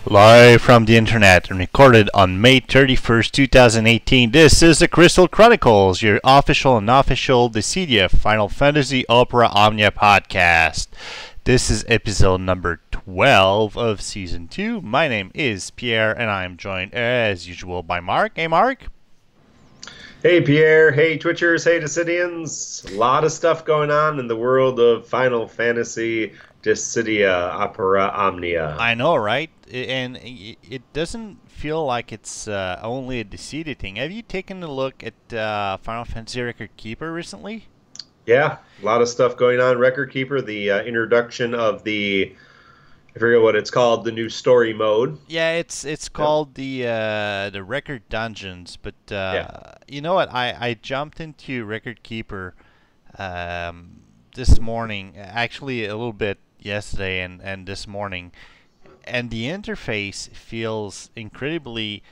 Live from the internet and recorded on May 31st, 2018, this is the Crystal Chronicles, your official and unofficial Dissidia Final Fantasy Opera Omnia podcast. This is episode number 12 of Season 2. My name is Pierre, and I am joined, as usual, by Mark. Hey, Mark. Hey, Pierre. Hey, Twitchers. Hey, Dissidians. A lot of stuff going on in the world of Final Fantasy Dissidia Opera Omnia. I know, right? And it doesn't feel like it's only a Dissidia thing. Have you taken a look at Final Fantasy Record Keeper recently? Yeah, a lot of stuff going on. Record Keeper, the introduction of I forget what it's called, the new story mode. Yeah, it's called the Record Dungeons. But you know what? I jumped into Record Keeper this morning, actually a little bit yesterday and this morning, and the interface feels incredibly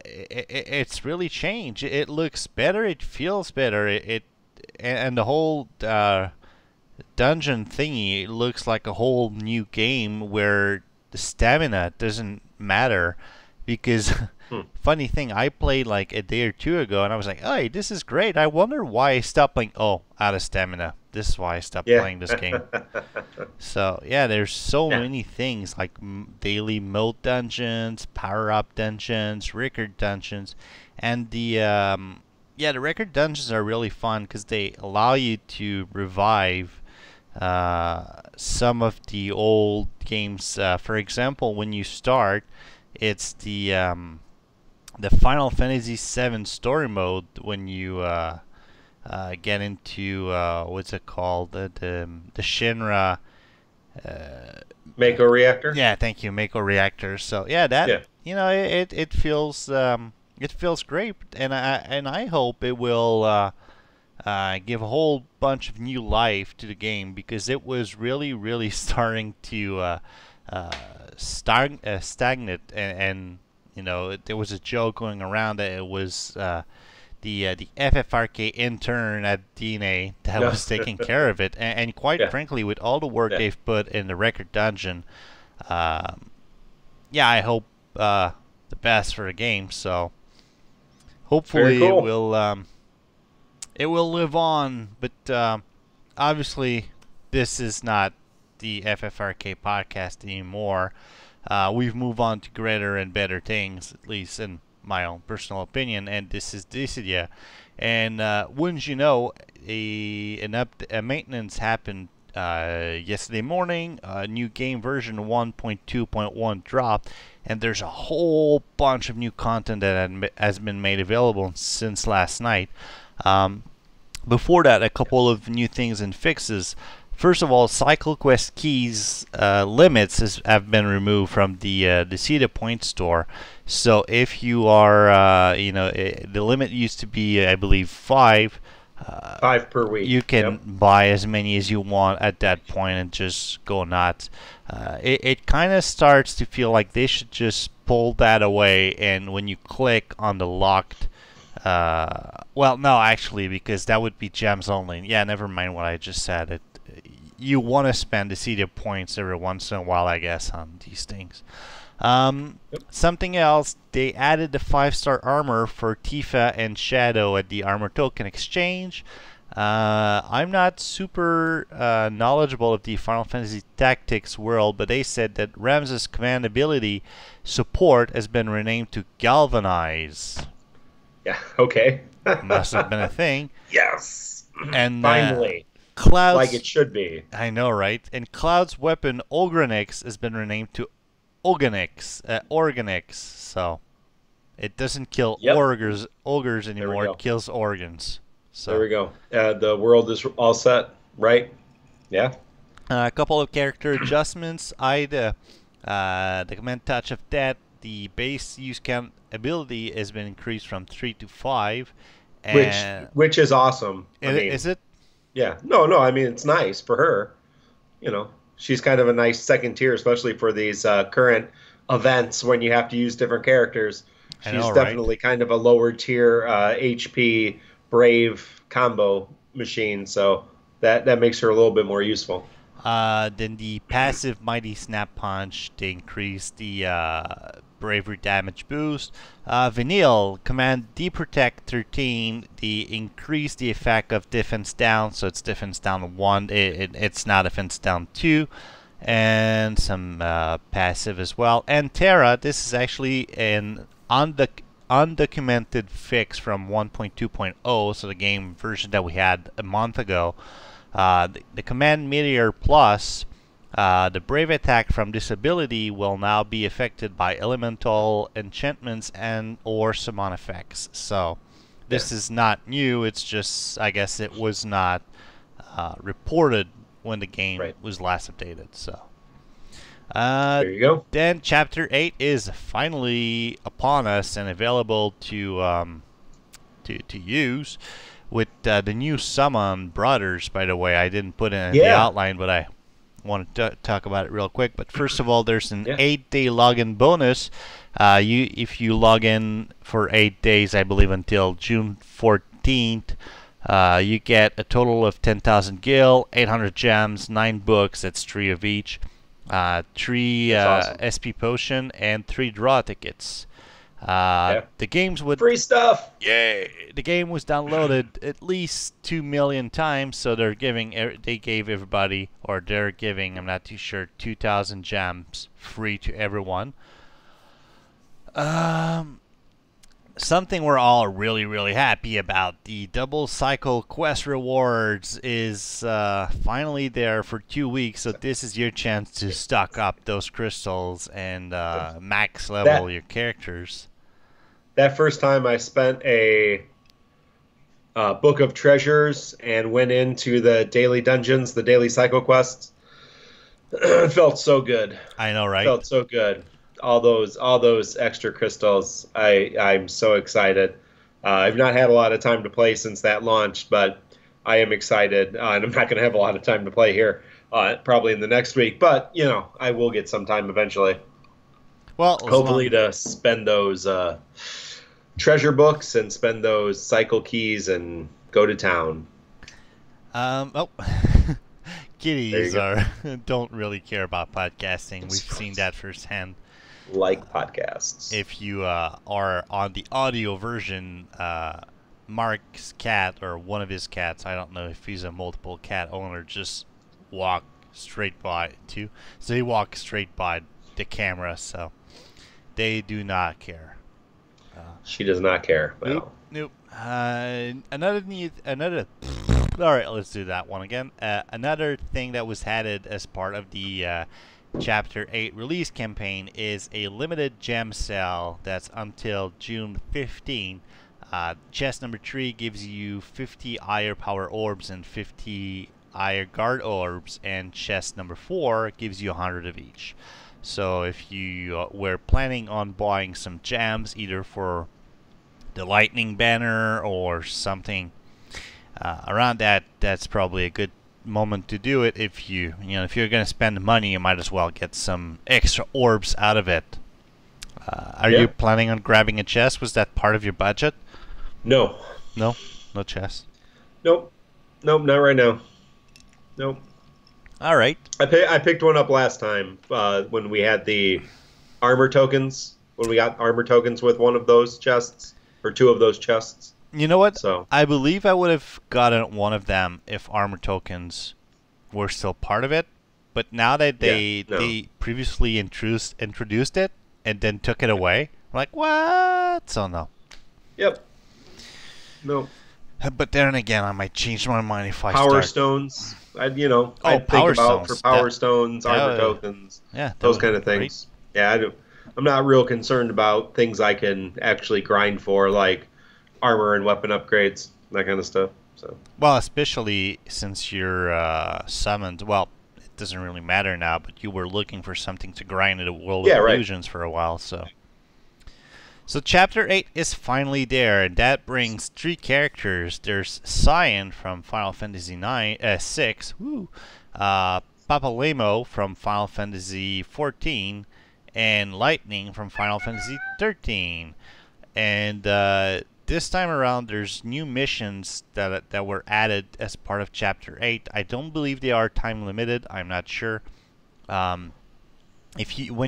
it's really changed. It looks better, it feels better, and the whole dungeon thingy looks like a whole new game where the stamina doesn't matter, because funny thing, I played like a day or two ago and I was like, hey, this is great. I wonder why I stopped playing. Oh, out of stamina. This is why I stopped playing this game. So yeah, there's so many things like daily mode dungeons, power-up dungeons, record dungeons, and the record dungeons are really fun because they allow you to revive some of the old games. For example, when you start, it's the Final Fantasy VII story mode when you get into what's it called, the Shinra Mako Reactor. Yeah, thank you, Mako Reactor. So yeah, you know, it feels great, and I hope it will give a whole bunch of new life to the game, because it was really starting to stagnant, and you know, there was a joke going around that it was the FFRK intern at DNA that was taking care of it, and quite frankly, with all the work they've put in the record dungeon, I hope the best for the game. So hopefully cool. it will live on, but obviously this is not the FFRK podcast anymore. We've moved on to greater and better things, at least in my own personal opinion, and this is Dissidia. And wouldn't you know, a maintenance happened yesterday morning. New game version 1.2.1 dropped, and there's a whole bunch of new content that has been made available since last night. Before that, a couple of new things and fixes. First of all, cycle quest keys limits have been removed from the Dissidia Point Store. So if you are, the limit used to be, I believe, 5. 5 per week. You can buy as many as you want at that point and just go nuts. It kind of starts to feel like they should just pull that away, and when you click on the locked, well, no, actually, because that would be gems only. Yeah, never mind what I just said. You want to spend Dissidia points every once in a while, I guess, on these things. Something else, they added the 5-star armor for Tifa and Shadow at the armor token exchange. I'm not super knowledgeable of the Final Fantasy Tactics world, but they said that Ramses' command ability support has been renamed to Galvanize. Yeah, okay. Must have been a thing. Yes. And finally. Cloud's, like it should be. I know, right? And Cloud's weapon, Ogrenix, has been renamed to Organix. So it doesn't kill ogres anymore. It kills organs. So there we go. The world is all set, right? Yeah. A couple of character adjustments. The command touch of death. The base use count ability has been increased from 3 to 5. Which is awesome. Is it? Yeah, no. I mean, it's nice for her. You know, she's kind of a nice second tier, especially for these current events when you have to use different characters. She's definitely kind of a lower tier HP Brave combo machine, so that makes her a little bit more useful. Then the passive Mighty Snap Punch, they increase the bravery damage boost. Vanille, command D-Protect 13, they increase the effect of defense down, so it's defense down 1, it's not defense down 2. And some passive as well. And Terra, this is actually an undocumented fix from 1.2.0, so the game version that we had a month ago. The command Meteor Plus, the brave attack from this ability will now be affected by elemental enchantments and or summon effects. So this is not new, it's just, I guess it was not reported when the game was last updated. So there you go. Then Chapter 8 is finally upon us and available to use. With the new Summon Brothers, by the way, I didn't put it in the outline, but I wanted to talk about it real quick. But first of all, there's an 8-day login bonus. If you log in for 8 days, I believe until June 14th, you get a total of 10,000 gil, 800 gems, 9 books. That's 3 of each. 3 awesome. SP potion and 3 draw tickets. The games with free stuff. Yay! The game was downloaded at least 2 million times, so they gave everybody, or they're giving, I'm not too sure, 2,000 gems free to everyone. Something we're all really, really happy about. The double cycle quest rewards is finally there for 2 weeks, so this is your chance to stock up those crystals and max level your characters. That first time I spent a book of treasures and went into the daily dungeons, the daily cycle quests, it felt so good. I know, right? It felt so good. All those extra crystals. I'm so excited. I've not had a lot of time to play since that launched, but I am excited. And I'm not going to have a lot of time to play here, probably in the next week. But you know, I will get some time eventually. Well, hopefully to spend those treasure books and spend those cycle keys and go to town. Kitties don't really care about podcasting. We've seen that firsthand. Like podcasts. If you are on the audio version, Mark's cat, or one of his cats, I don't know if he's a multiple cat owner, just walk straight by too. So they walk straight by the camera, so they do not care. She does not care. Nope. Another. All right, let's do that one again. Another thing that was added as part of the Chapter 8 release campaign is a limited gem sale that's until June 15. Chest number 3 gives you 50 Ire Power Orbs and 50 Ire Guard Orbs, and chest number 4 gives you 100 of each. So if you were planning on buying some gems, either for the Lightning Banner or something around that, that's probably a good moment to do it. If you're going to spend the money, you might as well get some extra orbs out of it. Are you planning on grabbing a chest? Was that part of your budget? No chest. Nope, not right now. Nope. All right. I picked one up last time when we had the armor tokens. When we got armor tokens with one of those chests, or 2 of those chests. You know what? So I believe I would have gotten one of them if armor tokens were still part of it. But now that they previously introduced it and then took it away, I'm like, what? So no. Yep. No. But then again, I might change my mind if I Power Stones. I'd think about for Power Stones, armor tokens, those kind of things. Great. Yeah, I'm not real concerned about things I can actually grind for, like armor and weapon upgrades, that kind of stuff. So. Well, especially since you're summoned. Well, it doesn't really matter now, but you were looking for something to grind in the World of Illusions for a while, so. So Chapter 8 is finally there, and that brings 3 characters. There's Cyan from Final Fantasy VI, Papalymo from Final Fantasy XIV, and Lightning from Final Fantasy XIII. And this time around, there's new missions that were added as part of Chapter 8. I don't believe they are time limited. I'm not sure. When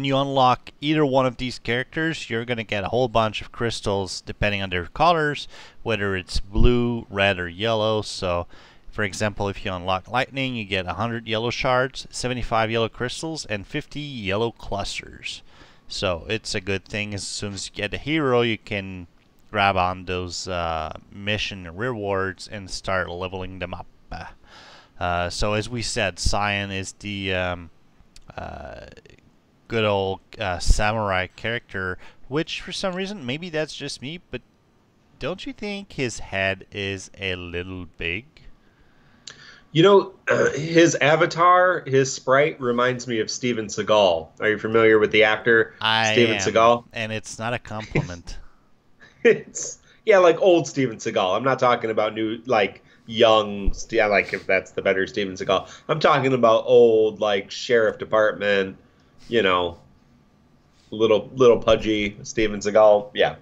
you unlock either one of these characters, you're gonna get a whole bunch of crystals depending on their colors, whether it's blue, red, or yellow. So, for example, if you unlock Lightning, you get 100 yellow shards, 75 yellow crystals, and 50 yellow clusters. So it's a good thing. As soon as you get a hero, you can grab on those mission rewards and start leveling them up. So as we said, Cyan is the good old samurai character, which for some reason, maybe that's just me, but don't you think his head is a little big? You know, his avatar, his sprite reminds me of Steven Seagal. Are you familiar with the actor Steven Seagal? And it's not a compliment. It's like old Steven Seagal. I'm not talking about new, like young. Like if that's the better Steven Seagal. I'm talking about old, like sheriff department. You know, little pudgy Steven Seagal. Yeah.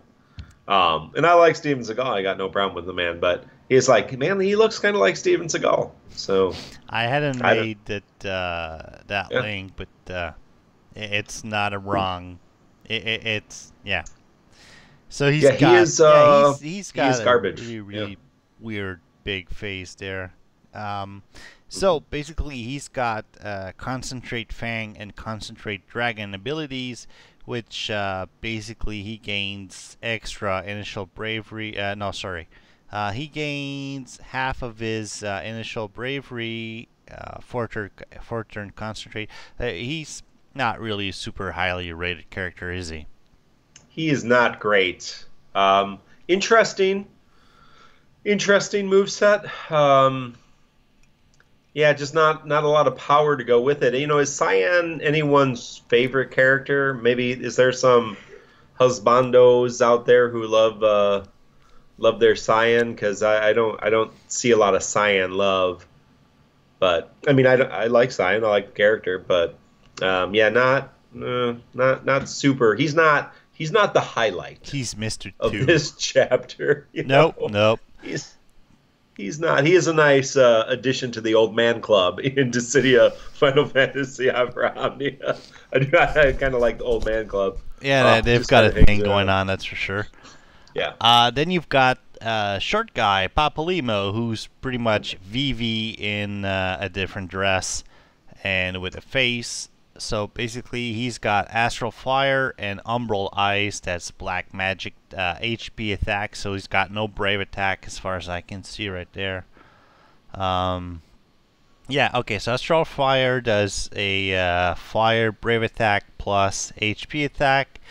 And I like Steven Seagal. I got no problem with the man, but he's like, man, he looks kind of like Steven Seagal. So I hadn't made that link, but it's not a wrong. It's yeah. So he's got garbage. A really weird big face there. So basically, he's got Concentrate Fang and Concentrate Dragon abilities, which basically he gains extra initial bravery. He gains half of his initial bravery for turn concentrate. He's not really a super highly rated character, is he? He is not great. Interesting moveset. Yeah, just not a lot of power to go with it. You know, is Cyan anyone's favorite character? Maybe is there some husbandos out there who love their Cyan? Because I don't see a lot of Cyan love. But I mean, I like Cyan. I like the character, but not super. He's not the highlight. He's Mr. of this chapter. Nope. He's not. He is a nice addition to the old man club in Dissidia Final Fantasy for Omnia. I kind of like the old man club. Yeah, they've got a thing going on, that's for sure. Yeah. Then you've got short guy, Papalymo, who's pretty much Vivi in a different dress and with a face. So basically, he's got Astral Fire and Umbral Eyes. That's black magic HP attack. So he's got no brave attack as far as I can see right there. Yeah, okay. So Astral Fire does a fire brave attack plus HP attack.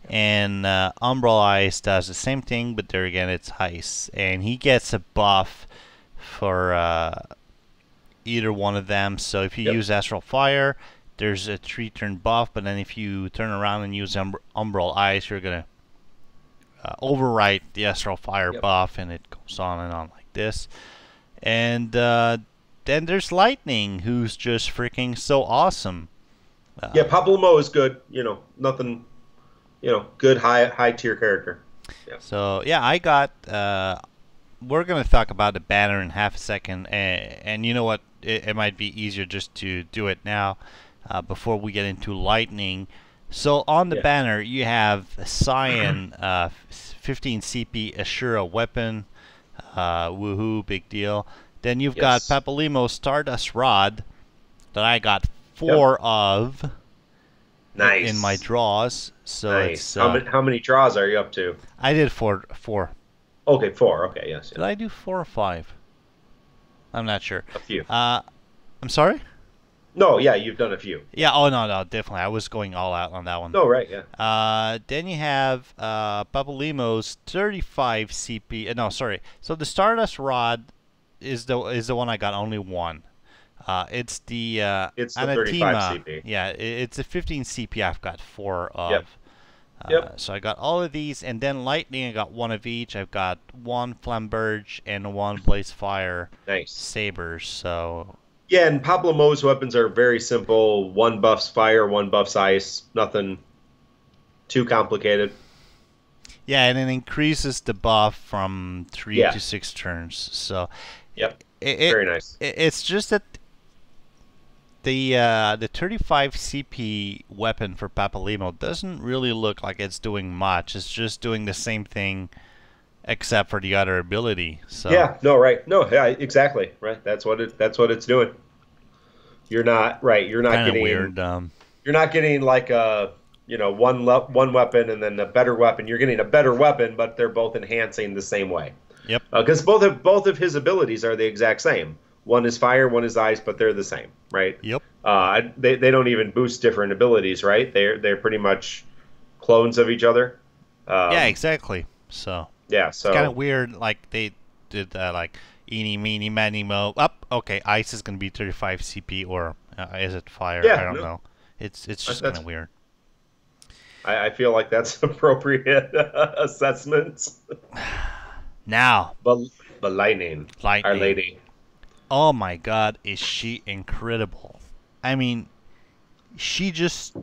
And Umbral Eyes does the same thing, but there again, it's ice. And he gets a buff for either one of them. So if you use Astral Fire, there's a 3-turn buff, but then if you turn around and use Umbral Eyes, you're going to overwrite the Astral Fire buff, and it goes on and on like this. And then there's Lightning, who's just freaking so awesome. Papalymo is good. You know, nothing, good high tier character. Yeah. So, yeah, I got... we're going to talk about the banner in half a second, and you know what? It might be easier just to do it now. Before we get into Lightning. So on the banner, you have Cyan, 15 CP Ashura weapon. Woohoo, big deal. Then you've got Papalymo Stardust Rod that I got 4 of. Nice. In my draws. So nice. It's, how many draws are you up to? I did 4. Okay, 4. Okay, yes. Did I do 4 or 5? I'm not sure. A few. I'm sorry? No, yeah, you've done a few. Yeah, no, definitely. I was going all out on that one. No, right, yeah. Then you have Papalymo's 35 CP. No, sorry. So the Stardust Rod is the one I got only 1. It's the it's the Anathema. 35 CP. Yeah, it's a 15 CP. I've got 4 of. So I got all of these, and then Lightning. I got 1 of each. I've got 1 Flamberge and 1 Blaze Fire. Nice Sabers. So. Yeah, and Papalymo's weapons are very simple. 1 buffs fire, 1 buffs ice. Nothing too complicated. Yeah, and it increases the buff from 3 Yeah. to 6 turns. So Yep. Very nice. It's just that the 35 CP weapon for Papalymo doesn't really look like it's doing much. It's just doing the same thing except for the other ability. So Yeah, no, right. No, yeah, exactly. Right. That's what it's doing. You're not right. You're not kind of getting weird. you're not getting like a, one weapon and then a better weapon. You're getting a better weapon, but they're both enhancing the same way. Yep. Because both of his abilities are the exact same. One is fire, one is ice, but they're the same, right? Yep. They don't even boost different abilities, right? They're pretty much clones of each other. Yeah, exactly. So yeah, so it's kind of weird. Like they did like eeny, meeny, miny, mo. Up. Okay, ice is gonna be 35 CP, or is it fire? Yeah, I don't know. It's just kind of weird. I feel like that's appropriate assessments. Now, but lightning, Our Lady. Oh my God, is she incredible? I mean, she just.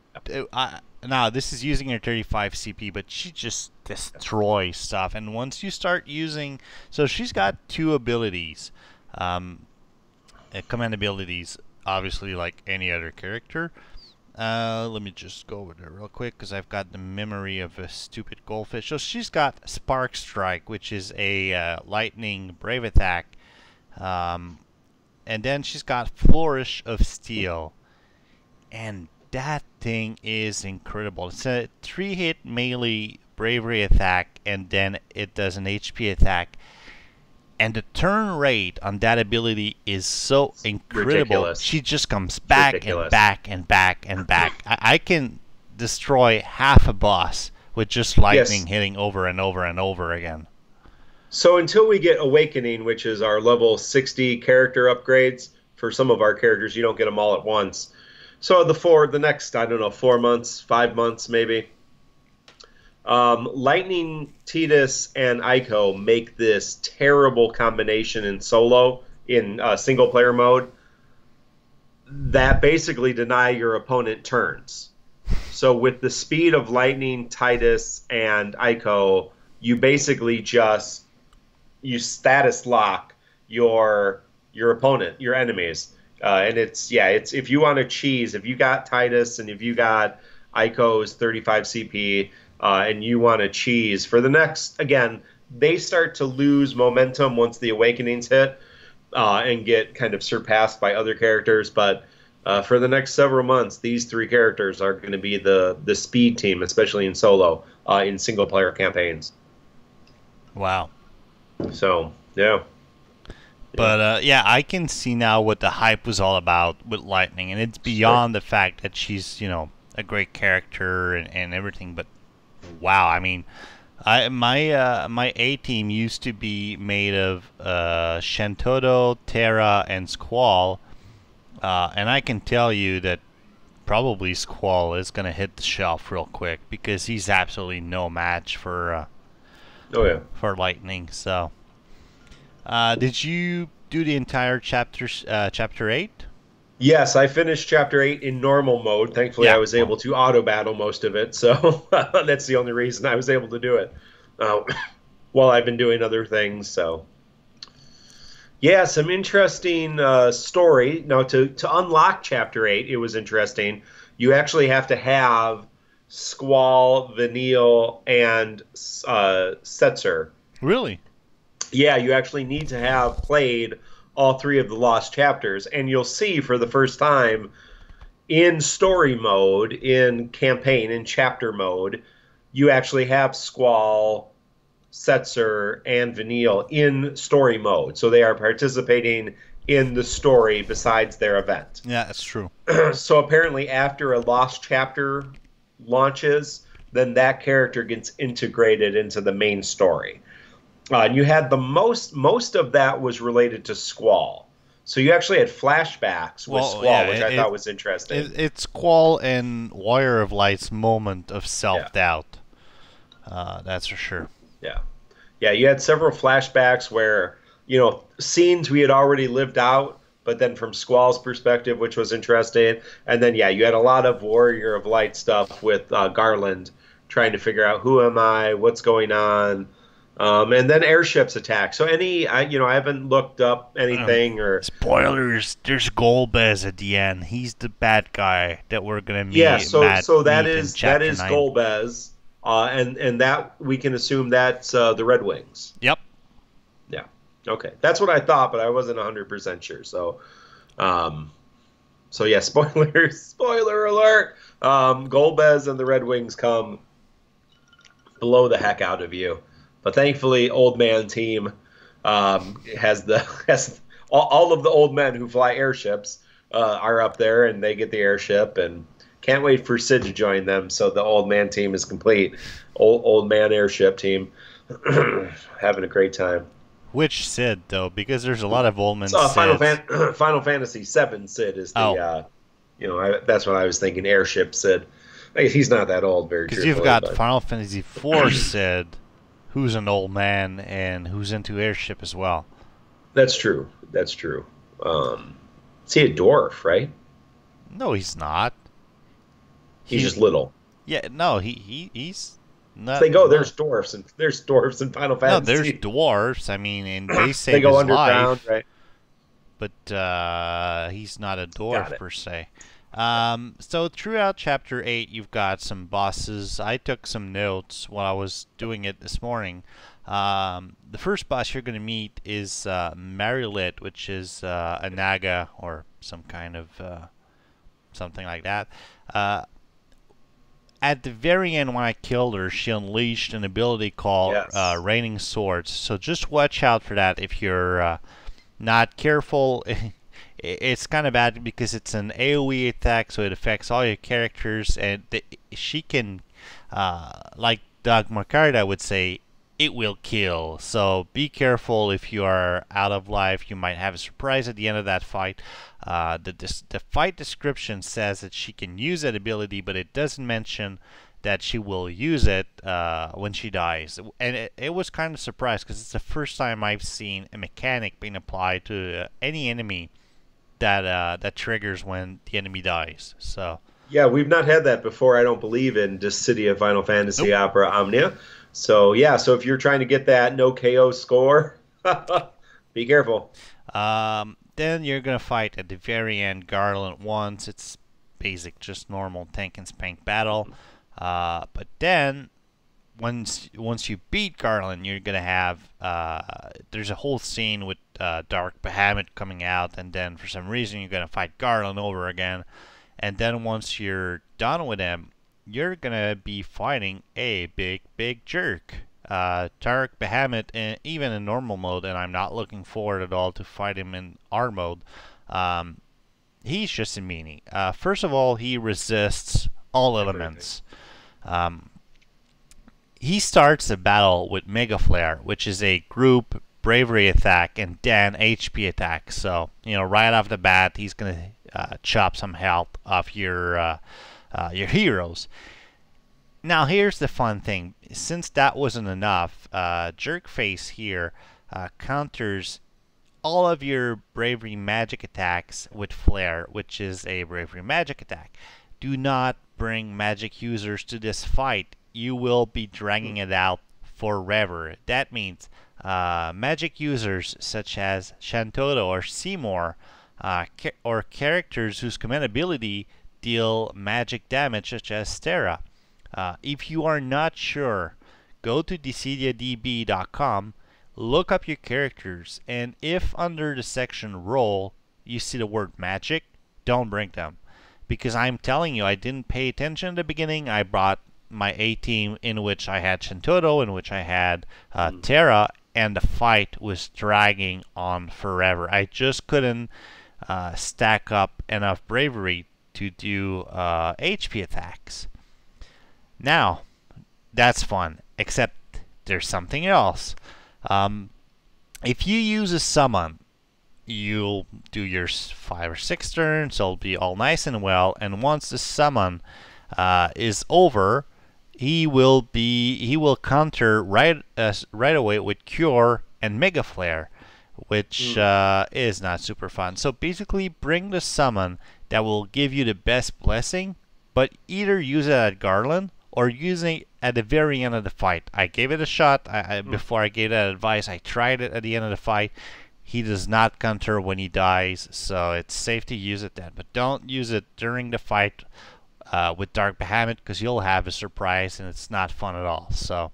Now this is using her 35 CP, but she just destroys stuff. And once you start using, so she's got 2 abilities, command abilities, obviously like any other character. Let me just go over there real quick because I've got the memory of a stupid goldfish. So she's got Spark Strike, which is a lightning brave attack, and then she's got Flourish of Steel, and that thing is incredible. It's a 3-hit melee bravery attack, and then it does an HP attack. And the turn rate on that ability is so incredible. Ridiculous. She just comes back and back and back and back. I can destroy half a boss with just lightning hitting over and over and over again. So until we get Awakening, which is our level 60 character upgrades, for some of our characters, you don't get them all at once. So the next, I don't know, 4 months, 5 months maybe. Lightning, Tidus, and Ico make this terrible combination in solo, in single-player mode, that basically deny your opponent turns. So with the speed of Lightning, Tidus, and Ico, you basically just status lock your opponent, your enemies. And it's if you want to cheese, if you got Tidus and if you got Ico's 35 CP, and you want to cheese for the next, again, they start to lose momentum once the Awakenings hit and get kind of surpassed by other characters. But for the next several months, these 3 characters are going to be the speed team, especially in solo, in single-player campaigns. Wow. So, yeah. But, I can see now what the hype was all about with Lightning. And it's beyond the fact that she's, a great character and everything, but wow, I mean, my A team used to be made of Shantoto, Terra, and Squall, and I can tell you that probably Squall is gonna hit the shelf real quick because he's absolutely no match for for Lightning. So, did you do the entire chapter 8? Yes, I finished Chapter 8 in normal mode. Thankfully, I was able to auto-battle most of it, so that's the only reason I was able to do it. While I've been doing other things, so... Yeah, some interesting story. Now, to unlock Chapter 8, it was interesting. You actually have to have Squall, Vanille, and Setzer. Really? Yeah, you actually need to have played all 3 of the lost chapters, and you'll see for the first time in story mode, in campaign, in chapter mode, you actually have Squall, Setzer, and Vanille in story mode. So they are participating in the story besides their event. Yeah, that's true. So apparently after a lost chapter launches, then that character gets integrated into the main story. And you had most of that was related to Squall. So you actually had flashbacks with Squall, which I thought was interesting. It's Squall and Warrior of Light's moment of self-doubt. That's for sure. Yeah. Yeah, you had several flashbacks where, scenes we had already lived out, but then from Squall's perspective, which was interesting. And then, you had a lot of Warrior of Light stuff with Garland trying to figure out who am I, what's going on. And then airships attack. So I haven't looked up anything or spoilers. There's Golbez at the end. He's the bad guy that we're gonna meet. Yeah, so that is Chapter 9. Golbez, and that we can assume that's the Red Wings. Yep. Yeah. Okay, that's what I thought, but I wasn't 100% sure. So, yeah, spoiler alert. Golbez and the Red Wings come blow the heck out of you. But thankfully, Old Man Team has all of the old men who fly airships are up there, and they get the airship, and can't wait for Sid to join them. So the Old Man Team is complete. Old Man airship team, having a great time. Which Sid though? Because there's a lot of old men. Final Fantasy VII Sid is the that's what I was thinking. Airship Sid. I guess he's not that old, very. Because you've got Final Fantasy IV Sid, who's an old man and who's into airship as well. That's true. Is he a dwarf, right? No, he's not. He's just little. Yeah, no, he's not. They go. There's dwarfs and in Final Fantasy. No, there's dwarfs. I mean, and they say they go underground, life, right? But he's not a dwarf per se. So throughout Chapter 8, you've got some bosses. I took some notes while I was doing it this morning. The first boss you're going to meet is Marilith, which is a Naga or some kind of something like that. At the very end, when I killed her, she unleashed an ability called Raining Swords. So just watch out for that if you're not careful. It's kind of bad because it's an AoE attack, so it affects all your characters, and she can, like Doug McCarthy would say, it will kill. So be careful if you are out of life. You might have a surprise at the end of that fight. The fight description says that she can use that ability, but it doesn't mention that she will use it when she dies. And it was kind of surprised because it's the first time I've seen a mechanic being applied to any enemy that triggers when the enemy dies. So yeah, we've not had that before. I don't believe in Dissidia Final Fantasy Opera Omnia. So yeah, so if you're trying to get that no KO score, be careful. Then you're gonna fight at the very end Garland once. It's basic, just normal tank and spank battle. But then once you beat Garland, you're gonna have there's a whole scene with Dark Bahamut coming out, and then for some reason you're gonna fight Garland over again, and then once you're done with him, you're gonna be fighting a big jerk, Dark Bahamut, even in normal mode, and I'm not looking forward at all to fight him in R mode. He's just a meanie. First of all, he resists all elements. He starts the battle with Mega Flare, which is a group bravery attack and then HP attack. So, right off the bat, he's going to chop some health off your heroes. Now, here's the fun thing. Since that wasn't enough, Jerkface here counters all of your bravery magic attacks with Flare, which is a bravery magic attack. Do not bring magic users to this fight. You will be dragging it out forever. That means magic users such as Shantoto or Seymour, or characters whose command ability deal magic damage such as Stera. If you are not sure, go to DissidiaDB.com, look up your characters, and if under the section Roll you see the word magic, don't bring them. Because I'm telling you, I didn't pay attention at the beginning. I brought my A-team in which I had Shantoto, in which I had Terra, and the fight was dragging on forever. I just couldn't stack up enough bravery to do HP attacks. Now, that's fun, except there's something else. If you use a summon, you'll do your 5 or 6 turns, so it'll be all nice and well, and once the summon is over, he will counter right away with Cure and Mega Flare, which is not super fun. So basically, bring the summon that will give you the best blessing, but either use it at Garland or using it at the very end of the fight. I gave it a shot. Before I gave that advice, I tried it at the end of the fight. He does not counter when he dies, so it's safe to use it then. But don't use it during the fight with Dark Bahamut, because you'll have a surprise and it's not fun at all. So,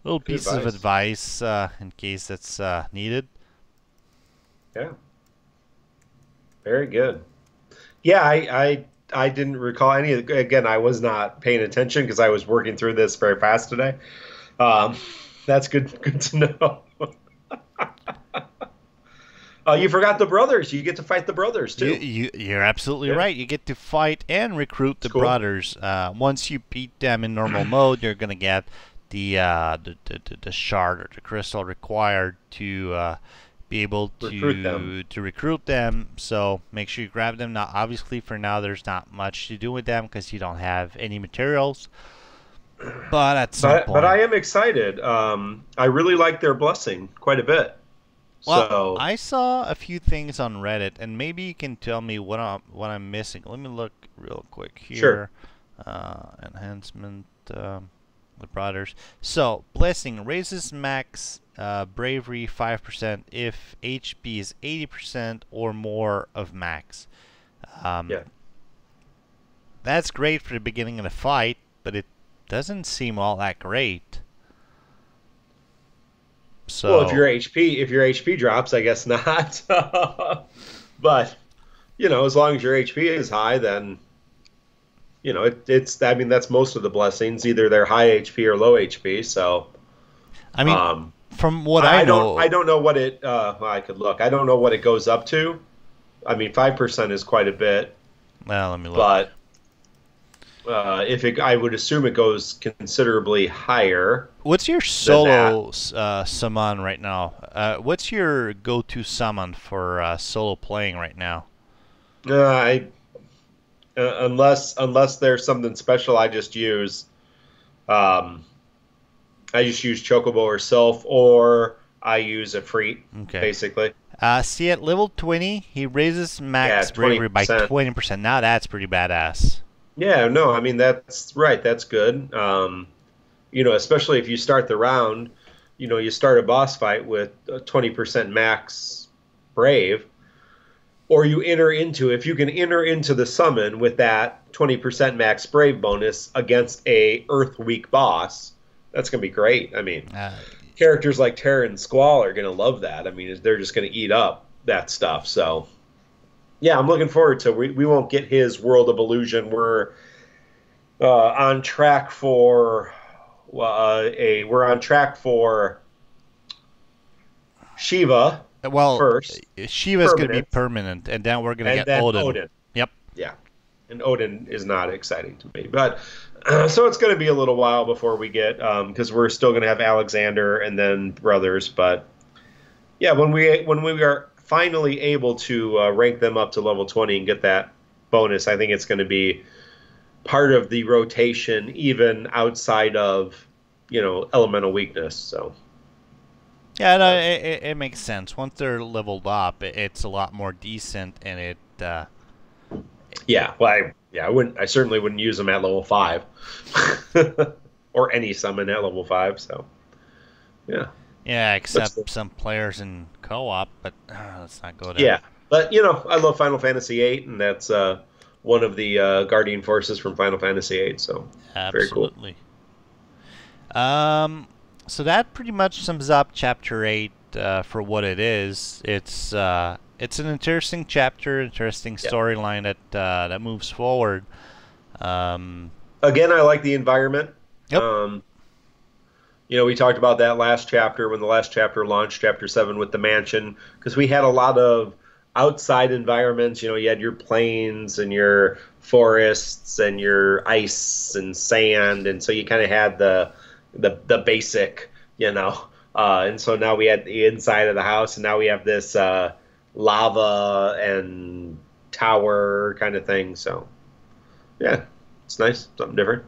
little pieces of advice in case that's needed. Yeah. Very good. Yeah, I didn't recall any of the, again, I was not paying attention because I was working through this very fast today. That's good to know. You forgot the brothers. You get to fight the brothers too. You're absolutely right. You get to fight and recruit the brothers. Once you beat them in normal mode, you're gonna get the shard or the crystal required to be able to recruit them. So make sure you grab them. Now, obviously, for now, there's not much to do with them because you don't have any materials. But at some point, but I am excited. I really like their blessing quite a bit. Well, so I saw a few things on Reddit, and maybe you can tell me what I'm missing. Let me look real quick here. Sure. Enhancement, the brothers. So, blessing raises max bravery 5% if HP is 80% or more of max. Yeah. That's great for the beginning of the fight, but it doesn't seem all that great. So, well, if your HP drops, I guess not. But as long as your HP is high, then it's. I mean, that's most of the blessings. Either they're high HP or low HP. So, I mean, from what I know, I don't know what it. Well, I could look. I don't know what it goes up to. I mean, 5% is quite a bit. Well, let me look. But I would assume it goes considerably higher. What's your solo summon right now? What's your go-to summon for solo playing right now? Unless there's something special, I just use Chocobo or Sylph, or I use a Freet, basically. See, at level 20, he raises max bravery by 20%. Now that's pretty badass. Yeah, no, I mean, that's right. That's good. Especially if you start the round, you start a boss fight with 20% max brave, or if you can enter into the summon with that 20% max brave bonus against a Earth weak boss, that's going to be great. I mean, characters like Terra and Squall are going to love that. I mean, they're just going to eat up that stuff. So, yeah, I'm looking forward to. We won't get his World of Illusion. We're on track for Shiva. Well, first. Shiva's going to be permanent, and then we're going to get Odin. Yep. Yeah, and Odin is not exciting to me, but so it's going to be a little while before we get because we're still going to have Alexander and then brothers. But yeah, when we are finally able to rank them up to level 20 and get that bonus, I think it's going to be part of the rotation, even outside of elemental weakness. So yeah, no, it makes sense. Once they're leveled up, it's a lot more decent, and it. Yeah, well, I certainly wouldn't use them at level 5, or any summon at level 5. So yeah. Yeah, except some players in co-op, but let's not go there. Yeah, but I love Final Fantasy VIII, and that's one of the Guardian Forces from Final Fantasy VIII. So absolutely. Very cool. So that pretty much sums up Chapter 8 for what it is. It's an interesting chapter, interesting storyline that moves forward. Again, I like the environment. Yep. We talked about that last chapter when the last chapter launched, Chapter 7 with the mansion, because we had a lot of outside environments. You had your plains and your forests and your ice and sand, and so you kind of had the basic, and so now we had the inside of the house, and now we have this lava and tower kind of thing. So yeah, it's nice, something different.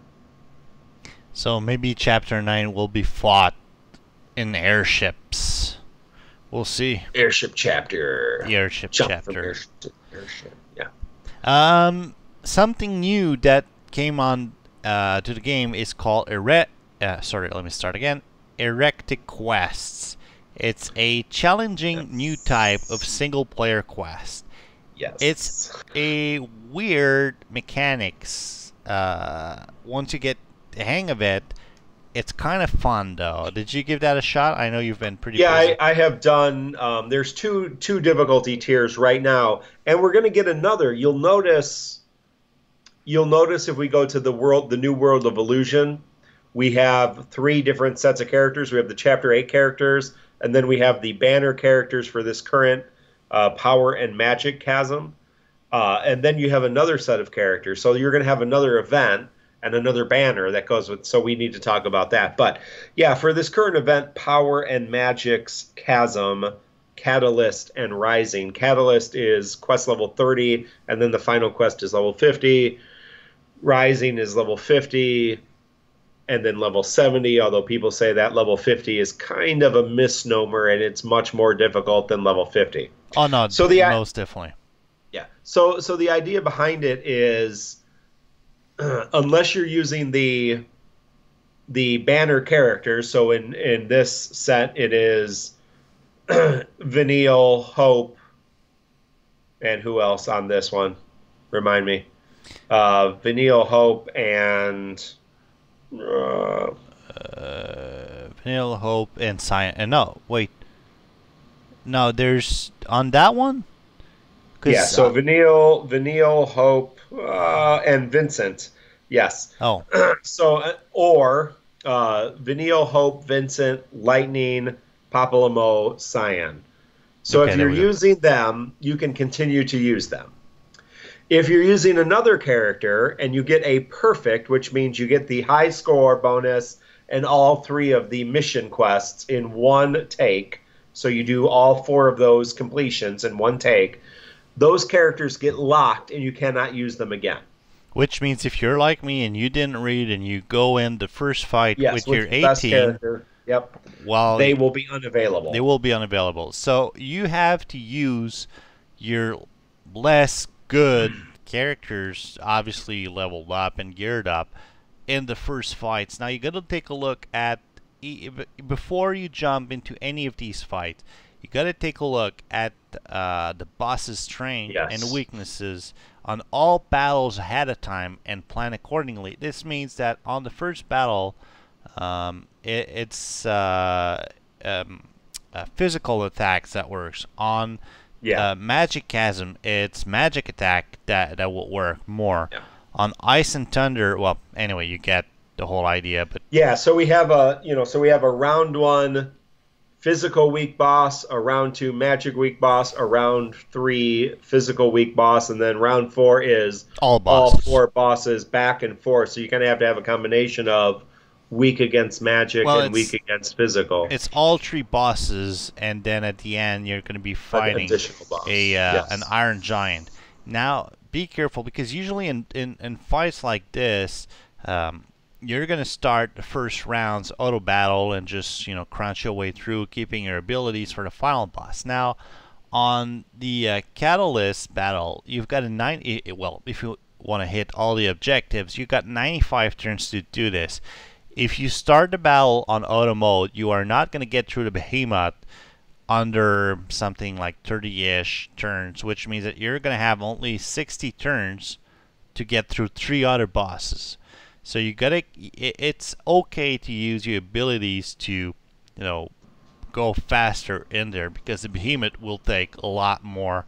So maybe Chapter 9 will be fought in airships. We'll see. Airship chapter. The airship Jump chapter. From airship. Yeah. Something new that came on to the game is called sorry, let me start again. Heretic Quests. It's a challenging new type of single-player quest. Yes. It's a weird mechanics. Once you get the hang of it, it's kind of fun, though. Did you give that a shot? I know you've been pretty busy. I have done. There's two difficulty tiers right now, and we're going to get another. You'll notice if we go to the new world of Illusion, we have 3 different sets of characters. We have the Chapter 8 characters, and then we have the banner characters for this current power and magic chasm. And then you have another set of characters. So you're going to have another event and another banner that goes with, so we need to talk about that. But yeah, for this current event, Power and Magic's Chasm, Catalyst, and Rising. Catalyst is quest level 30, and then the final quest is level 50. Rising is level 50, and then level 70, although people say that level 50 is kind of a misnomer, and it's much more difficult than level 50. Oh, no, so most definitely. Yeah. So the idea behind it is, unless you're using the banner characters, so in this set it is Vanille, Hope, and who else on this one? Remind me. Vanille, Hope, and Vanille, Hope, and Cyan. And no, wait. No, there's on that one. Yeah, so Vanille, Hope, and Vincent. Yes. Oh. So, or Vanille, Hope, Vincent, Lightning, Papalymo, Cyan. So okay, if you're using them, you can continue to use them. If you're using another character and you get a perfect, which means you get the high score bonus and all 3 of the mission quests in one take, so you do all 4 of those completions in one take, those characters get locked and you cannot use them again. Which means if you're like me and you didn't read and you go in the first fight with your 18, yep, well, they will be unavailable. They will be unavailable. So you have to use your less good characters, obviously leveled up and geared up, in the first fights. Now you got to take a look at, before you jump into any of these fights, you got to take a look at the boss's strength and weaknesses on all battles ahead of time and plan accordingly. This means that on the first battle, it's physical attacks that works. On Magic Chasm, it's magic attack that will work more. Yeah. On Ice and Thunder, well, anyway, you get the whole idea. But yeah, so we have a round 1 physical weak boss, a round 2 magic weak boss, a round 3 physical weak boss, and then round 4 is all 4 bosses back and forth. So you kind of have to have a combination of weak against magic and weak against physical. It's all 3 bosses, and then at the end you're going to be fighting an Iron Giant. Now be careful, because usually in fights like this, you're going to start the first rounds auto battle and just crunch your way through, keeping your abilities for the final boss. Now on the Catalyst battle, you've got if you want to hit all the objectives, you've got 95 turns to do this. If you start the battle on auto mode, you are not going to get through the Bahamut under something like 30-ish turns, which means that you're going to have only 60 turns to get through 3 other bosses. So you gotta. It's okay to use your abilities to, go faster in there, because the Behemoth will take a lot more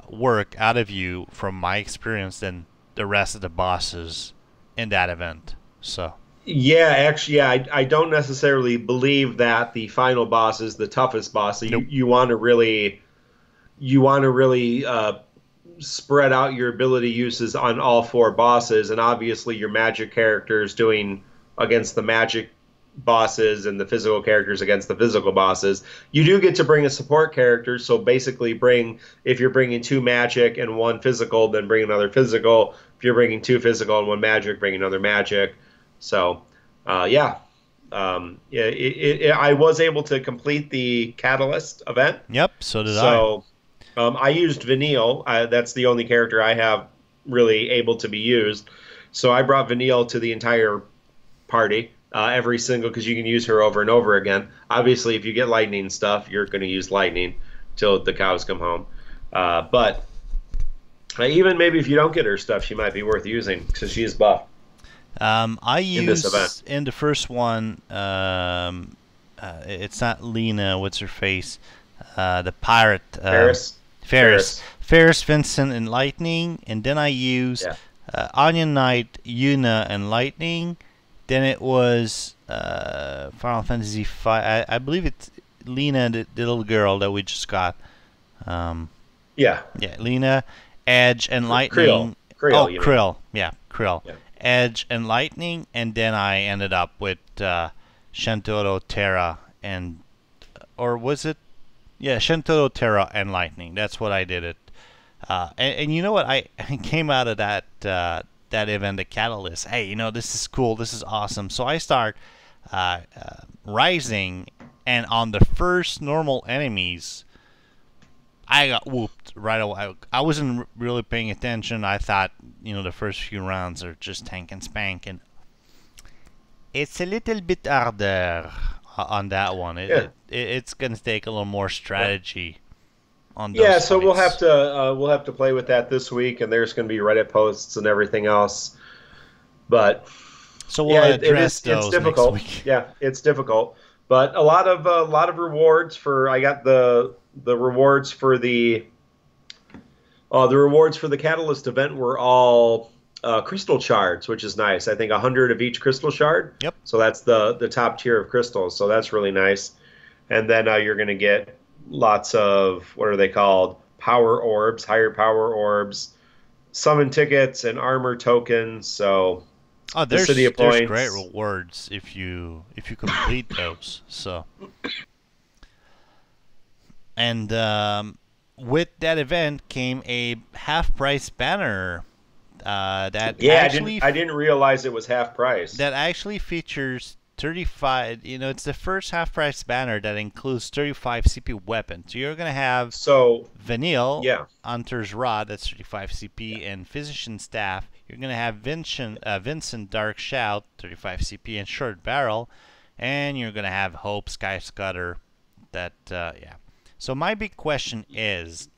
work out of you, from my experience, than the rest of the bosses in that event. So. Yeah, actually, I don't necessarily believe that the final boss is the toughest boss. So nope. You want to really spread out your ability uses on all 4 bosses, and obviously your magic characters doing against the magic bosses and the physical characters against the physical bosses. You do get to bring a support character, so basically if you're bringing 2 magic and 1 physical, then bring another physical. If you're bringing 2 physical and 1 magic, bring another magic. So, I was able to complete the Catalyst event. Yep, so did I. I used Vanille. That's the only character I have really able to be used. So I brought Vanille to the entire party, every single, because you can use her over and over again. Obviously, if you get lightning stuff, you're going to use lightning till the cows come home. But even maybe if you don't get her stuff, she might be worth using because she is buff. I use in the first one. It's not Lena. What's her face? The pirate. Ferris, Vincent, and Lightning, and then I used Onion Knight, Yuna, and Lightning. Then it was Final Fantasy V. I believe it's Lena, the little girl that we just got. Yeah, Lena, Edge, and Lightning. Krill. Yeah. Edge and Lightning, and then I ended up with Shantoro, Terra, and or was it? Yeah, Shantoro, Terra, and Lightning. That's what I did it. And you know what? I came out of that event, the Catalyst. Hey, you know, this is cool. This is awesome. So I start rising, and on the first normal enemies, I got whooped right away. I wasn't really paying attention. I thought, you know, the first few rounds are just tank and spank, and it's a little bit harder on that one. It's gonna take a little more strategy on those fights. So we'll have to play with that this week, and there's gonna be Reddit posts and everything else. But so we'll address those it's difficult. Next week. Yeah, it's difficult. But a lot of rewards for I got the rewards for the Catalyst event were all crystal shards, which is nice. I think 100 of each crystal shard. Yep. So that's the top tier of crystals. So that's really nice. And then you're going to get lots of, what are they called? Power orbs, higher power orbs, summon tickets, and armor tokens. So there's great rewards if you complete those. So, and with that event came a half price banner. I didn't realize it was half price. That actually features 35. You know, it's the first half price banner that includes 35 CP weapons. So you're gonna have Vanille, Hunter's Rod, that's 35 CP, and Physician Staff. You're gonna have Vincent Dark Shout, 35 CP, and Short Barrel, and you're gonna have Hope Sky Scutter. So my big question is,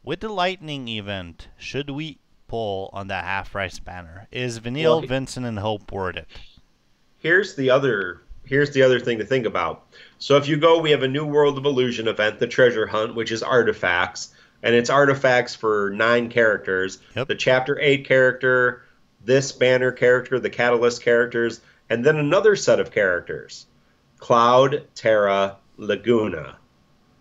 with the Lightning event, should we pull on that half price banner? Is Vanille, Vincent, and Hope worth it? Here's the other thing to think about. So if you go, we have a New World of Illusion event, the Treasure Hunt, which is artifacts, and it's artifacts for 9 characters. Yep. The Chapter 8 character, this banner character, the Catalyst characters, and then another set of characters, Cloud, Terra, Laguna.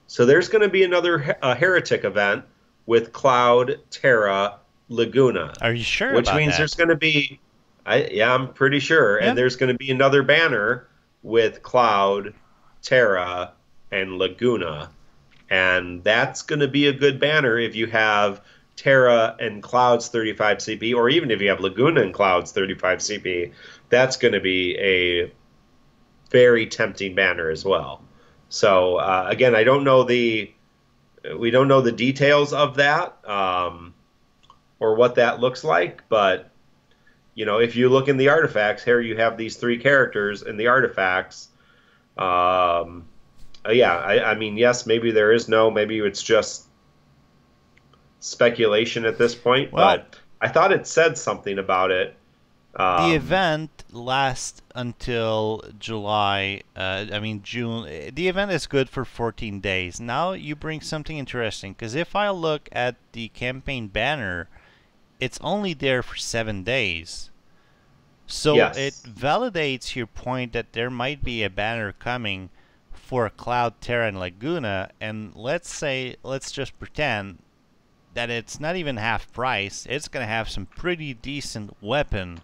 So there's going to be another Heretic event with Cloud, Terra, Laguna. Are you sure about that? Which means there's going to be... I'm pretty sure. Yeah. And there's going to be another banner with Cloud, Terra, and Laguna. And that's going to be a good banner if you have Terra and Cloud's 35 CP, or even if you have Laguna and Cloud's 35 CP. That's going to be a very tempting banner as well. So, again, we don't know the details of that or what that looks like, but you know, if you look in the artifacts, here you have these 3 characters in the artifacts. I mean, yes, maybe there is maybe it's just speculation at this point, but I thought it said something about it. The event lasts until June. The event is good for 14 days. Now you bring something interesting, because if I look at the campaign banner, it's only there for 7 days. So it validates your point that there might be a banner coming for Cloud, Terra, and Laguna. And let's just pretend that it's not even half price. It's going to have some pretty decent weapon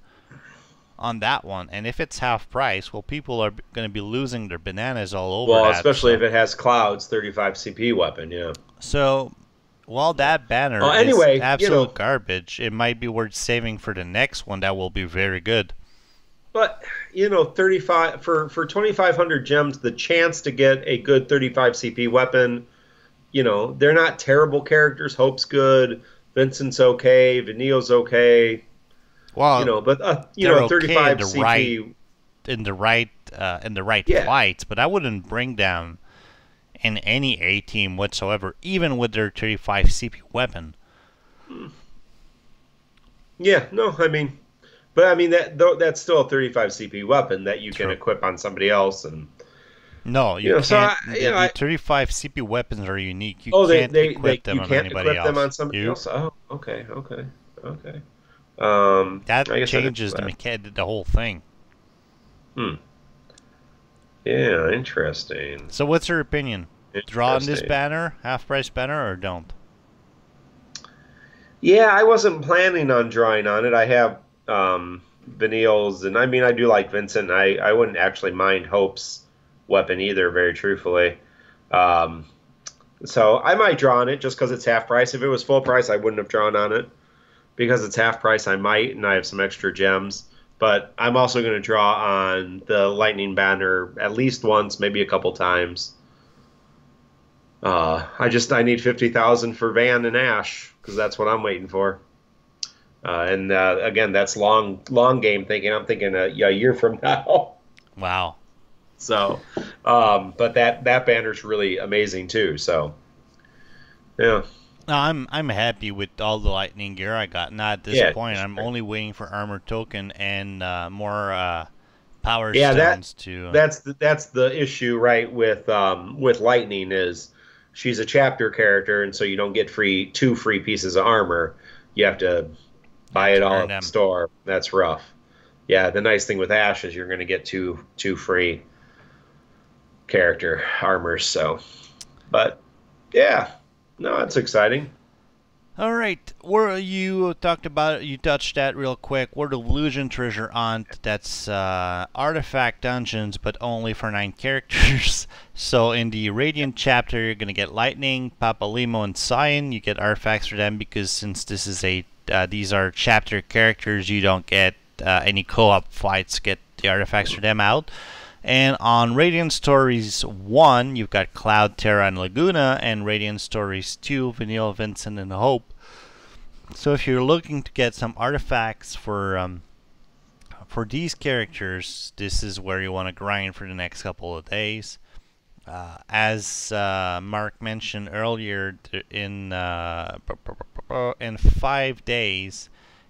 on that one. And if it's half price, well, people are going to be losing their bananas all over that. Well, especially if it has Cloud's 35 CP weapon, yeah. So... while that banner is absolute garbage, it might be worth saving for the next one that will be very good. But, 35 for 2,500 gems, the chance to get a good 35 CP weapon, they're not terrible characters. Hope's good. Vincent's okay, Vanille's okay. Well, But they're okay 35 CP in the right yeah. fights, but I wouldn't bring down in any A team whatsoever, even with their 35 CP weapon. Yeah, no, that's still a 35 CP weapon that you can equip on somebody else, and no, you can't. The 35 CP weapons are unique. You can't equip them on anybody else. Them on somebody else. Oh, okay. That changes the whole thing. Yeah, interesting. So, what's your opinion? Draw on this banner, half-price banner, or don't? Yeah, I wasn't planning on drawing on it. I have Vanille's, and I do like Vincent. I wouldn't actually mind Hope's weapon either, very truthfully. So I might draw on it just because it's half price. If it was full price, I wouldn't have drawn on it. Because it's half price, I might, and I have some extra gems. But I'm also going to draw on the Lightning banner at least once, maybe a couple times. I need 50,000 for Van and Ash because that's what I'm waiting for. And again, that's long game thinking. I'm thinking a year from now. Wow. So, but that banner's really amazing too. So, yeah. No, I'm happy with all the lightning gear I got. Not disappointed. I'm only waiting for armor token and more power stones to. That's the issue, right? With lightning is she's a chapter character, and so you don't get two free pieces of armor. You have to buy it all at the store. That's rough. Yeah, the nice thing with Ash is you're going to get two free character armors. So, but yeah. No, that's exciting. All right, where you touched that real quick. Where the Illusion treasure hunt? That's artifact dungeons, but only for 9 characters. So in the Radiant chapter, you're gonna get Lightning, Papalymo, and Cyan. You get artifacts for them because since this is these are chapter characters, you don't get any co-op fights. Get the artifacts for them out. And on Radiant Stories 1, you've got Cloud, Terra, and Laguna, and Radiant Stories 2, Vanille, Vincent, and Hope. So if you're looking to get some artifacts for these characters, this is where you want to grind for the next couple of days. As Mark mentioned earlier, in 5 days,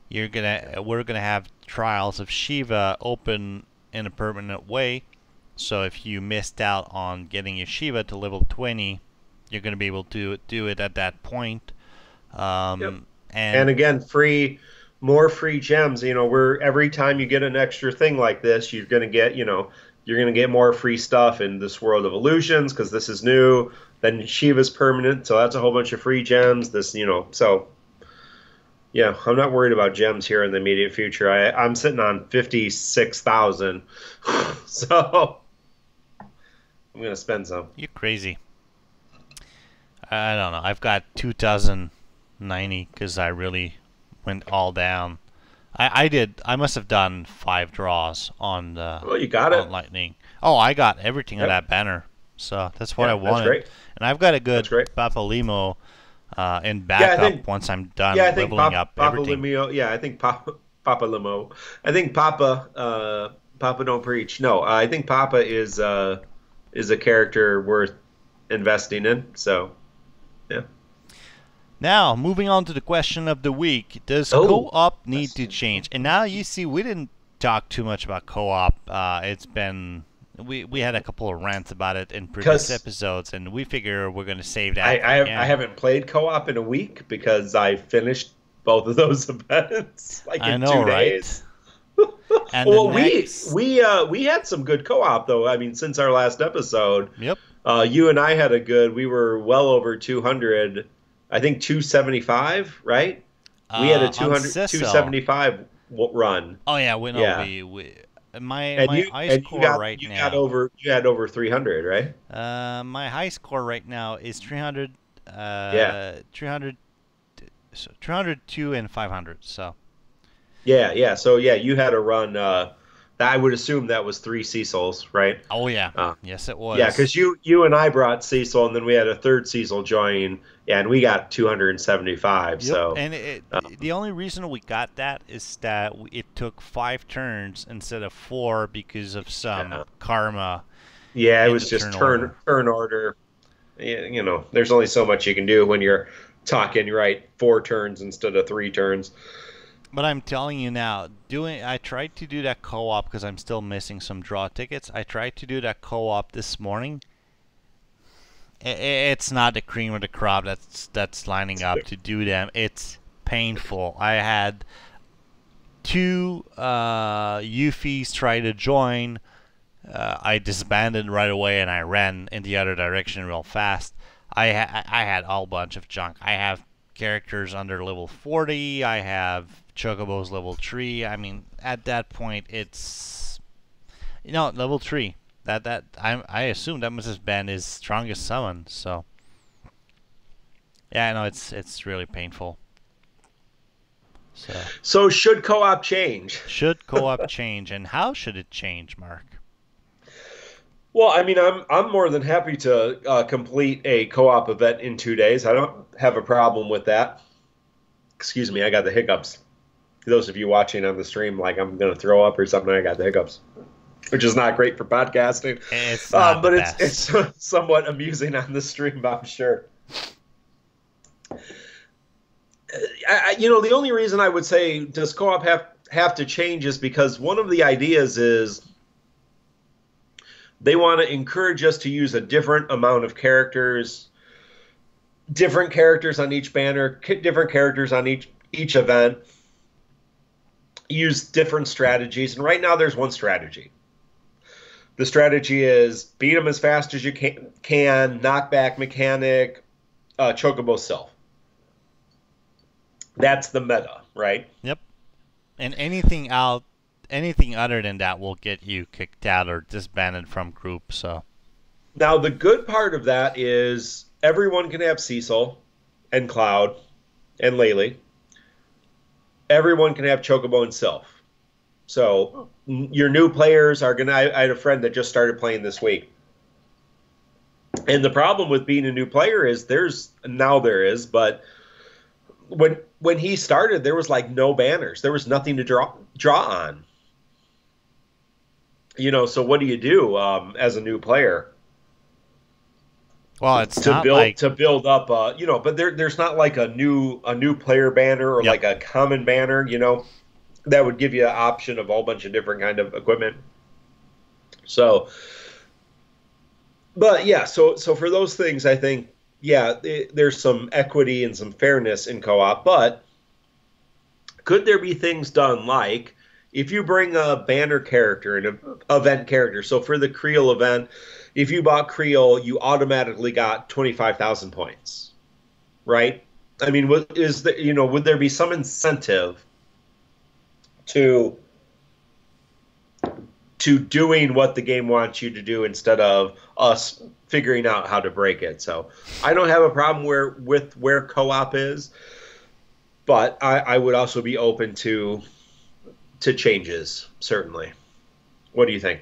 we're gonna have Trials of Shiva open in a permanent way. So if you missed out on getting your Shiva to level 20, you're going to be able to do it at that point. Yep. And again, more free gems. Every time you get an extra thing like this, you're going to get more free stuff in this world of Illusions because this is new. Then Shiva's permanent, so that's a whole bunch of free gems. So yeah, I'm not worried about gems here in the immediate future. I'm sitting on 56,000, so I'm gonna spend some. You're crazy. I don't know. I've got 2,090 because I really went all down. I must have done 5 draws on the. Well, you got it. Lightning. Oh, I got everything on that banner. So that's what I wanted. That's great. And I've got a good Papalymo in backup once I'm done leveling up everything. I think Papalymo. I think Papa don't preach. No, I think Papa is a character worth investing in. So, yeah. Now, moving on to the question of the week. Does co-op need to change? And now you see we didn't talk too much about co-op. It's been... We had a couple of rants about it in previous episodes, and we figure we're going to save that. I haven't played co-op in a week because I finished both of those events in 2 days. And well, we had some good co-op though. I mean, since our last episode, yep. You and I had a good. We were well over 200. I think 275, right? We had a 275 run. Oh yeah, my high score right now. You had over 300, right? My high score right now is 300. 302 and 500. So. Yeah. So yeah, you had a run I would assume that was 3 Cecils, right? Oh yeah, yes it Yeah, was. because you and I brought Cecil, and then we had a third Cecil join, yeah, and we got 275. Yep, So, and um, the only reason we got that is that it took 5 turns instead of 4 because of some yeah, karma yeah, it in the was just turn order. turn order. There's only so much you can do when you're talking right 4 turns instead of 3 turns. But I'm telling you now, I tried to do that co-op because I'm still missing some draw tickets. I tried to do that co-op this morning. It's not the cream of the crop that's lining up to do them. It's painful. I had 2 Euphies try to join. I disbanded right away and I ran in the other direction real fast. I had a whole bunch of junk. I have characters under level 40. I have Chocobos level 3. I mean, at that point, it's level 3. I assume that Mrs. Ben is strongest summon. So yeah, no, it's really painful. So should co-op change? Should co-op change, and how should it change, Mark? Well, I mean, I'm more than happy to complete a co-op event in 2 days. I don't have a problem with that. Excuse me, I got the hiccups. Those of you watching on the stream, like I'm going to throw up or something, I got the hiccups, which is not great for podcasting. It's not but the it's best. somewhat amusing on the stream, I'm sure. The only reason I would say does co-op have to change is because one of the ideas is they want to encourage us to use a different amount of characters, different characters on each banner, different characters on each event, use different strategies. And right now there's one strategy. The strategy is beat them as fast as you can, knockback mechanic, Chocobo Self. That's the meta, right? Yep. And anything other than that will get you kicked out or disbanded from group. So now the good part of that is everyone can have Cecil and Cloud and Laylee. Everyone can have Chocobo and Sylph. So your new players are gonna. I had a friend that just started playing this week, and the problem with being a new player is there is, but when he started, there was like no banners. There was nothing to draw on. So what do you do as a new player? Well, it's to build up, but there's not like a new player banner or like a common banner, that would give you an option of a whole bunch of different kind of equipment. So, but yeah, so for those things, I think, there's some equity and some fairness in co-op, but could there be things done like if you bring a banner character and an event character? So for the Creel event, if you bought Creel, you automatically got 25,000 points, right? I mean, would there be some incentive to doing what the game wants you to do instead of us figuring out how to break it? So I don't have a problem with where co-op is, but I would also be open to changes, certainly. What do you think?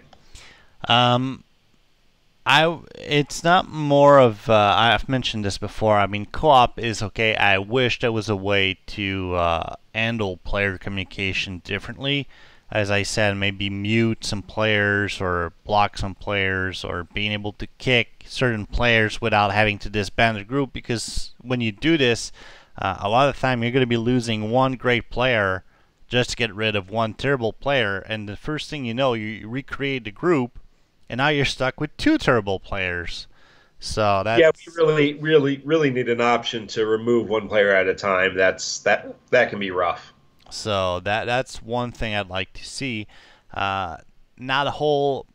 It's not more of I've mentioned this before. I mean, co-op is okay. I wish there was a way to handle player communication differently. As I said, maybe mute some players or block some players, or being able to kick certain players without having to disband the group, because when you do this, a lot of the time you're going to be losing one great player just to get rid of one terrible player, and the first thing you know, you recreate the group, and now you're stuck with 2 terrible players. So that's... Yeah, we really need an option to remove one player at a time. That can be rough. So that's one thing I'd like to see. Not a whole...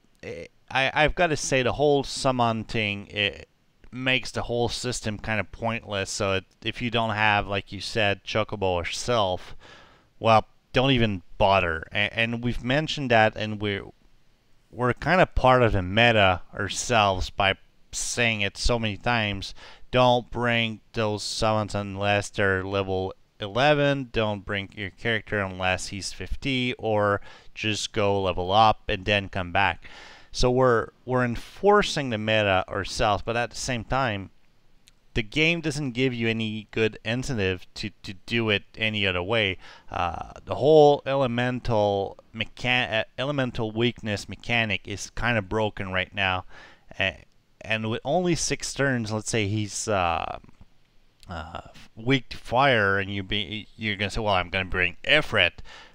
I've got to say, the whole summon thing, it makes the whole system kind of pointless. So if you don't have, like you said, Chocobo or Self, well, don't even bother. And we've mentioned that, and we're kind of part of the meta ourselves by saying it so many times. Don't bring those summons unless they're level 11, don't bring your character unless he's 50, or just go level up and then come back. So we're enforcing the meta ourselves, but at the same time, the game doesn't give you any good incentive to do it any other way. The whole elemental weakness mechanic is kind of broken right now, and with only 6 turns, let's say he's weak to fire, and you're gonna say, well, I'm gonna bring Ifrit.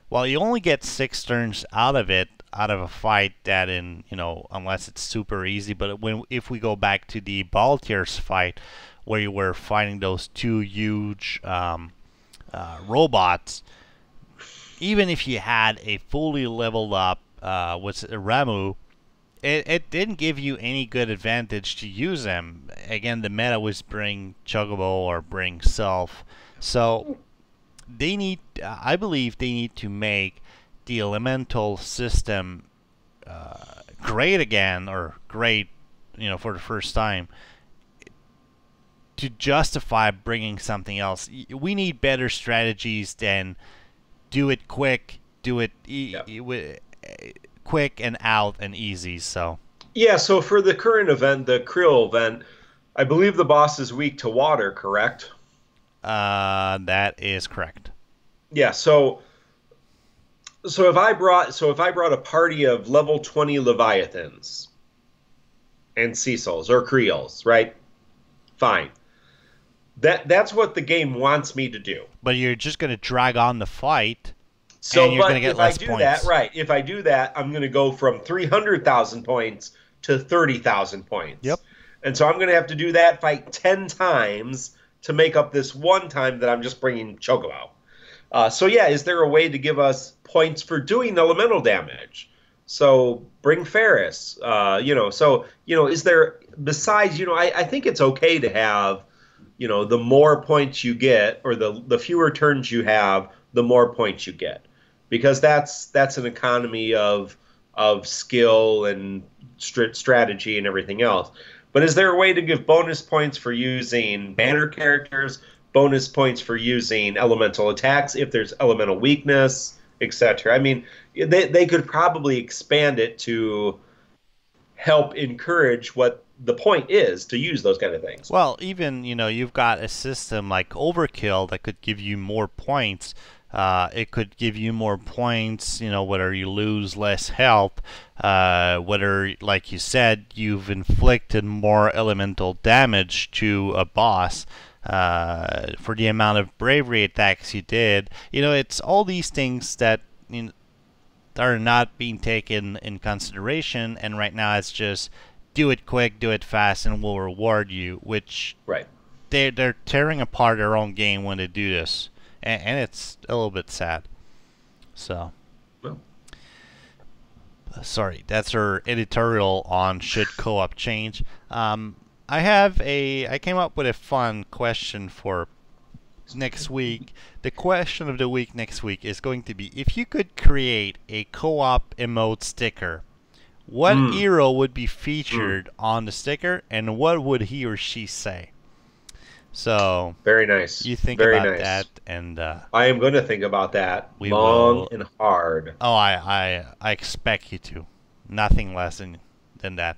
Well, you only get 6 turns out of a fight that unless it's super easy. But if we go back to the Baltier's fight, where you were fighting those 2 huge robots, even if you had a fully leveled up with Ramu, it didn't give you any good advantage to use them. Again, the meta was bring Chocobo or bring Self. So I believe they need to make the elemental system great again, or great, for the first time, to justify bringing something else. We need better strategies than do it quick, quick and out and easy. So yeah, so for the current event, the Krill event, I believe the boss is weak to water, correct? That is correct. Yeah, so if I brought a party of level 20 Leviathans and Cecils or Creoles, right? Fine. That's what the game wants me to do. But you're just going to drag on the fight, so, and you're going to get less points. If I do that, I'm going to go from 300,000 points to 30,000 points. Yep. And so I'm going to have to do that fight 10 times to make up this one time that I'm just bringing Chocobo. So yeah, is there a way to give us points for doing elemental damage? So bring Ferris. Is there, besides, I think it's okay to have, the more points you get, or the fewer turns you have, the more points you get, because that's an economy of skill and strategy and everything else. But is there a way to give bonus points for using banner characters, bonus points for using elemental attacks if there's elemental weakness, etc.? I mean, they could probably expand it to help encourage what the point is to use those kind of things. Well, even, you've got a system like Overkill that could give you more points. It could give you more points, whether you lose less health, whether, like you said, you've inflicted more elemental damage to a boss for the amount of bravery attacks you did. It's all these things that are not being taken in consideration, and right now it's just do it quick, do it fast, and we'll reward you, which right. They're tearing apart their own game when they do this. And it's a little bit sad. So, well, sorry, that's our editorial on should co-op change. I came up with a fun question for next week. The question of the week next week is going to be, if you could create a co-op emote sticker, what hero would be featured on the sticker, and what would he or she say? So very nice. You think about that, and I am going to think about that long and hard. Oh, I expect you to. Nothing less than that.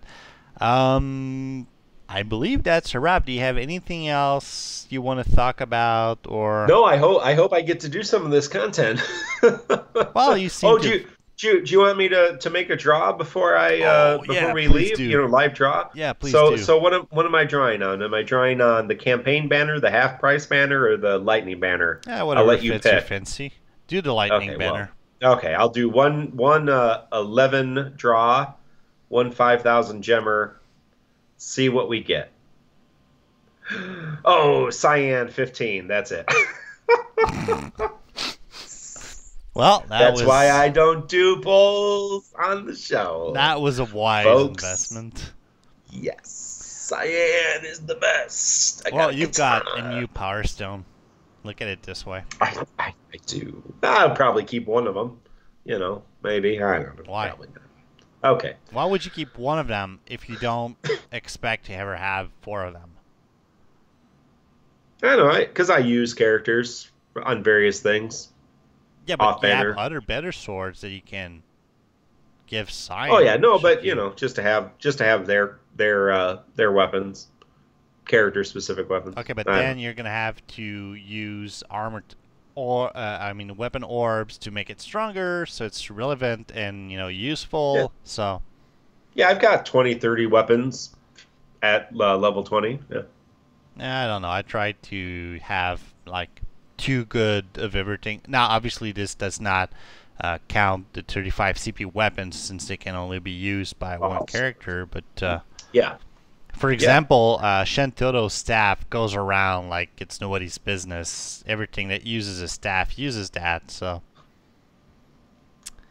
I believe that's a wrap. Do you have anything else you want to talk about, or? No, I hope I get to do some of this content. Well, you seem Do you want me to make a draw before we leave? Do. Live draw. Yeah, please do. So what am I drawing on? Am I drawing on the campaign banner, the half price banner, or the lightning banner? Yeah, whatever. I'll let you pick. Your fancy. Do the lightning banner. Well, okay, I'll do one 11 draw, one 5,000 gemmer. See what we get. Oh, Cyan 15. That's it. Well, that's why I don't do polls on the show. That was a wise investment. Yes. Cyan is the best. Well, you've got a new Power Stone. Look at it this way. I do. I'll probably keep one of them. Maybe. I don't know. Why? Probably not. Okay. Why would you keep one of them if you don't expect to ever have 4 of them? I don't know. Because I use characters on various things. Yeah, but you have other better swords that you can give Cyan. Oh yeah, no, but just to have their weapons, character specific weapons. Okay, but then you're gonna have to use armored weapon orbs to make it stronger, so it's relevant and useful. Yeah. So yeah, I've got 20, 30 weapons at level 20. Yeah. I don't know. I tried to have like too good of everything. Now, obviously, this does not count the 35 CP weapons since they can only be used by one character. But yeah. For example, Shentoto's staff goes around like it's nobody's business. Everything that uses a staff uses that, so.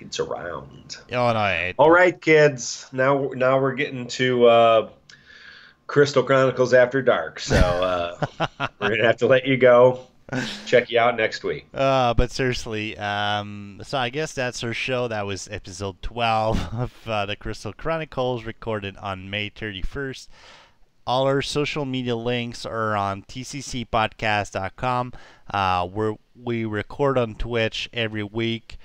It's around. Oh, no. All right, kids. Now we're getting to Crystal Chronicles After Dark, so we're going to have to let you go. Check you out next week. But seriously, so I guess that's our show. That was episode 12 of the Crystal Chronicles, recorded on May 31st. All our social media links are on tccpodcast.com. We record on Twitch every week,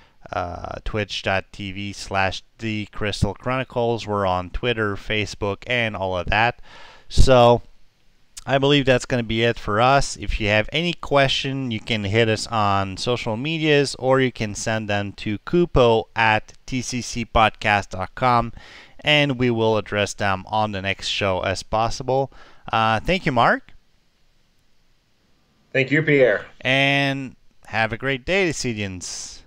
twitch.tv/The Crystal Chronicles. We're on Twitter, Facebook, and all of that. So I believe that's going to be it for us. If you have any question, you can hit us on social medias, or you can send them to kupo@tccpodcast.com, and we will address them on the next show as possible. Thank you, Mark. Thank you, Pierre. And have a great day, Dissidians.